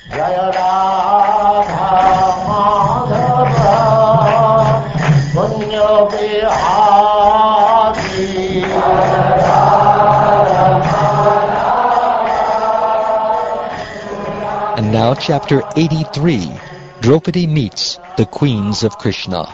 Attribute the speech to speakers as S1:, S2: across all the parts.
S1: Jaya Radha Madhava Punya Bihari.
S2: And now chapter 83, Draupadi meets the queens of Krishna.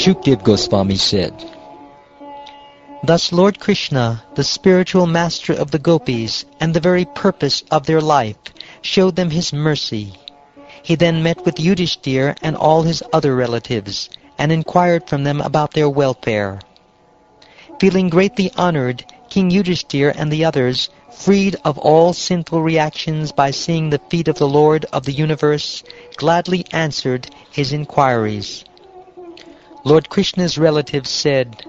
S2: Shukdev Goswami said, "Thus Lord Krishna, the spiritual master of the gopis and the very purpose of their life, showed them his mercy. He then met with Yudhishthir and all his other relatives and inquired from them about their welfare. Feeling greatly honored, King Yudhishthir and the others, freed of all sinful reactions by seeing the feet of the Lord of the universe, gladly answered his inquiries. Lord Krishna's relatives said,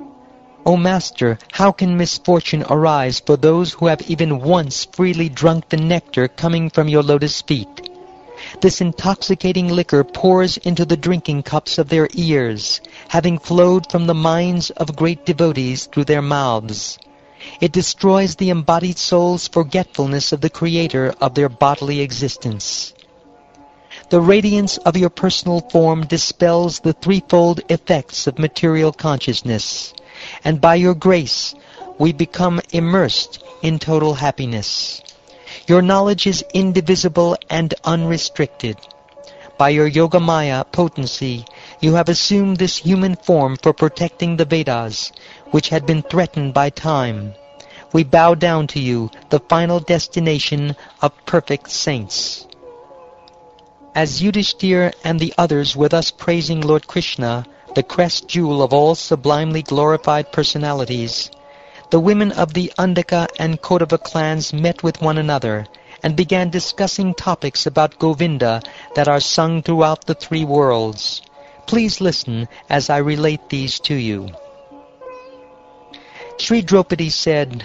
S2: 'O Master, how can misfortune arise for those who have even once freely drunk the nectar coming from your lotus feet? This intoxicating liquor pours into the drinking cups of their ears, having flowed from the minds of great devotees through their mouths. It destroys the embodied soul's forgetfulness of the Creator of their bodily existence. The radiance of your personal form dispels the threefold effects of material consciousness, and by your grace we become immersed in total happiness. Your knowledge is indivisible and unrestricted. By your Yogamaya potency, you have assumed this human form for protecting the Vedas, which had been threatened by time. We bow down to you, the final destination of perfect saints.' As Yudhishthir and the others were thus praising Lord Krishna, the crest jewel of all sublimely glorified personalities, the women of the Andaka and Kodava clans met with one another and began discussing topics about Govinda that are sung throughout the three worlds. Please listen as I relate these to you. Sri Draupadi said,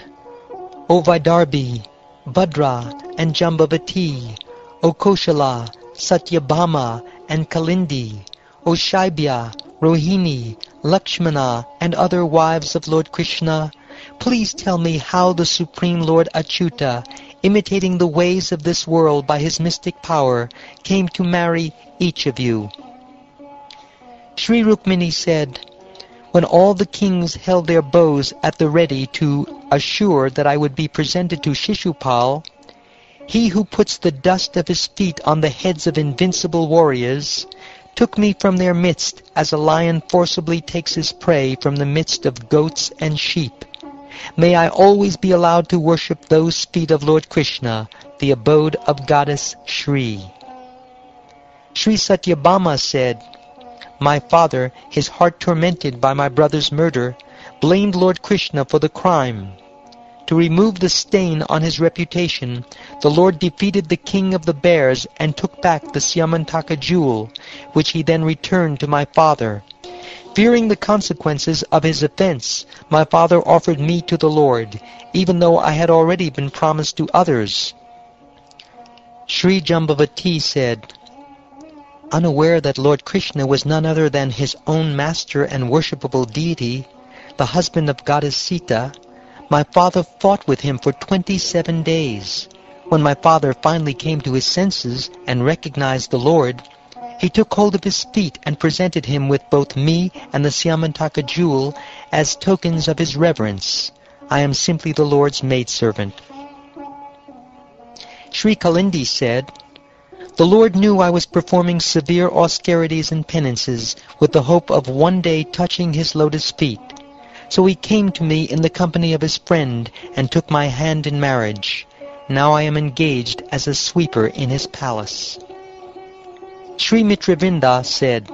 S2: 'O Vaidarbhi, Bhadra, and Jambavati, O Koshala, Satyabhama, and Kalindi, O Shaibya, Rohini, Lakshmana, and other wives of Lord Krishna, please tell me how the Supreme Lord Achyuta, imitating the ways of this world by his mystic power, came to marry each of you.' Sri Rukmini said, 'When all the kings held their bows at the ready to assure that I would be presented to Shishupal, he who puts the dust of his feet on the heads of invincible warriors took me from their midst as a lion forcibly takes his prey from the midst of goats and sheep. May I always be allowed to worship those feet of Lord Krishna, the abode of goddess Shri.' Sri Satyabhama said, 'My father, his heart tormented by my brother's murder, blamed Lord Krishna for the crime. To remove the stain on his reputation, the Lord defeated the king of the bears and took back the Syamantaka jewel, which he then returned to my father. Fearing the consequences of his offense, my father offered me to the Lord, even though I had already been promised to others.' Sri Jambavati said, 'Unaware that Lord Krishna was none other than his own master and worshipable deity, the husband of goddess Sita, my father fought with him for 27 days. When my father finally came to his senses and recognized the Lord, he took hold of his feet and presented him with both me and the Syamantaka jewel as tokens of his reverence. I am simply the Lord's maidservant.' Sri Kalindi said, 'The Lord knew I was performing severe austerities and penances with the hope of one day touching his lotus feet. So he came to me in the company of his friend and took my hand in marriage. Now I am engaged as a sweeper in his palace.' Sri Mitravinda said,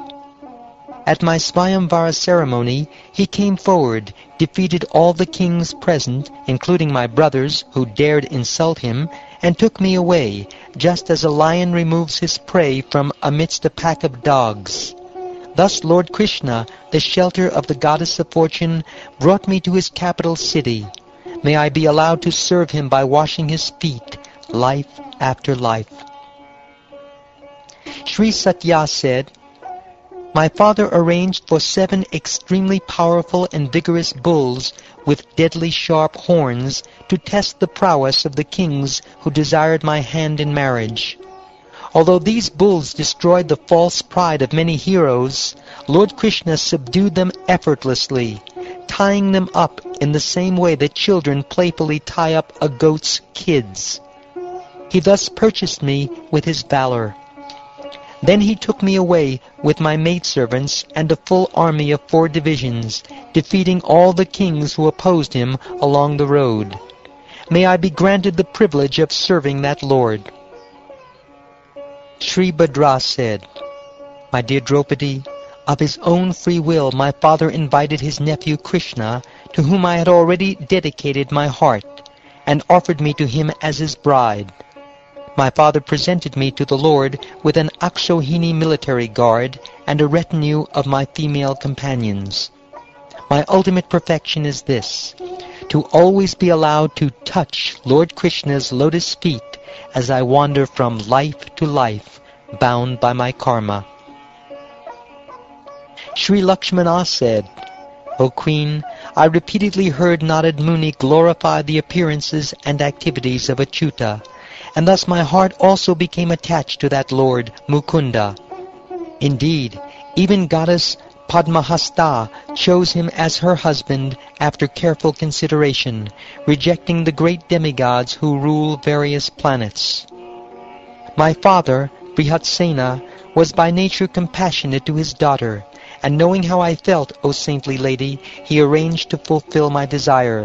S2: At my Swayamvara ceremony, he came forward, defeated all the kings present, including my brothers who dared insult him, and took me away, just as a lion removes his prey from amidst a pack of dogs. Thus Lord Krishna, the shelter of the goddess of fortune, brought me to his capital city. May I be allowed to serve him by washing his feet, life after life. Sri Satya said, "My father arranged for 7 extremely powerful and vigorous bulls with deadly sharp horns to test the prowess of the kings who desired my hand in marriage. Although these bulls destroyed the false pride of many heroes, Lord Krishna subdued them effortlessly, tying them up in the same way that children playfully tie up a goat's kids. He thus purchased me with his valor. Then he took me away with my maidservants and a full army of 4 divisions, defeating all the kings who opposed him along the road. May I be granted the privilege of serving that lord." Sri Bhadra said, "My dear Draupadi, of his own free will my father invited his nephew Krishna, to whom I had already dedicated my heart, and offered me to him as his bride. My father presented me to the Lord with an Akshohini military guard and a retinue of my female companions. My ultimate perfection is this, to always be allowed to touch Lord Krishna's lotus feet as I wander from life to life, bound by my karma." Sri Lakshmana said, "O Queen, I repeatedly heard Narad Muni glorify the appearances and activities of Achyuta, and thus my heart also became attached to that Lord, Mukunda. Indeed, even goddess Padmahasta chose him as her husband after careful consideration, rejecting the great demigods who rule various planets. My father, Brihatsena, was by nature compassionate to his daughter, and knowing how I felt, O saintly lady, he arranged to fulfill my desire.